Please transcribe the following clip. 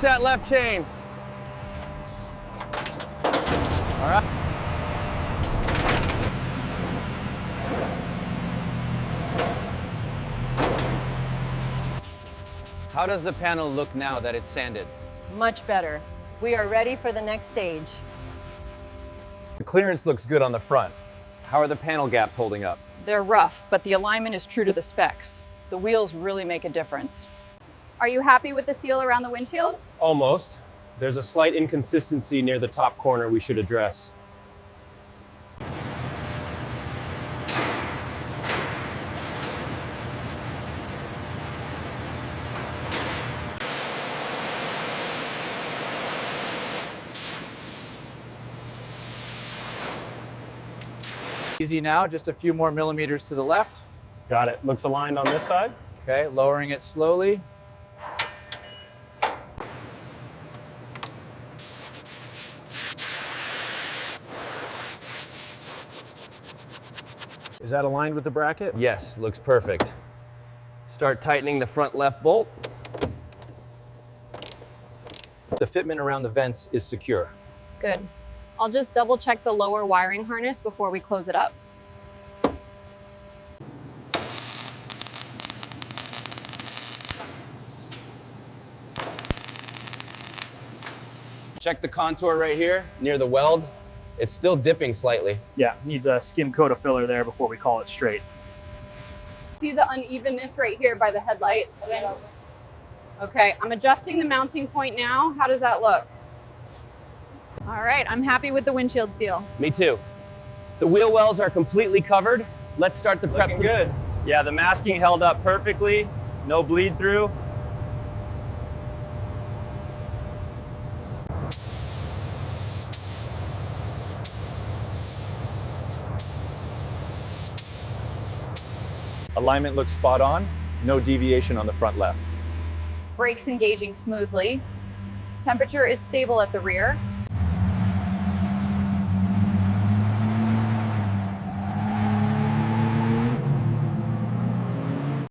that left chain. All right. How does the panel look now that it's sanded? Much better. We are ready for the next stage. The clearance looks good on the front. How are the panel gaps holding up? They're rough, but the alignment is true to the specs. The wheels really make a difference. Are you happy with the seal around the windshield? Almost. There's a slight inconsistency near the top corner we should address. Easy now, just a few more millimeters to the left. Got it. Looks aligned on this side. Okay, lowering it slowly. Is that aligned with the bracket? Yes, looks perfect. Start tightening the front left bolt. The fitment around the vents is secure. Good. I'll just double check the lower wiring harness before we close it up. Check the contour right here near the weld. It's still dipping slightly. Yeah, needs a skim coat of filler there before we call it straight. See the unevenness right here by the headlights? Okay, I'm adjusting the mounting point now. How does that look? All right, I'm happy with the windshield seal. Me too. The wheel wells are completely covered. Let's start the prep. Looking good. Yeah, the masking held up perfectly. No bleed through. Alignment looks spot on, no deviation on the front left. Brakes engaging smoothly. Temperature is stable at the rear.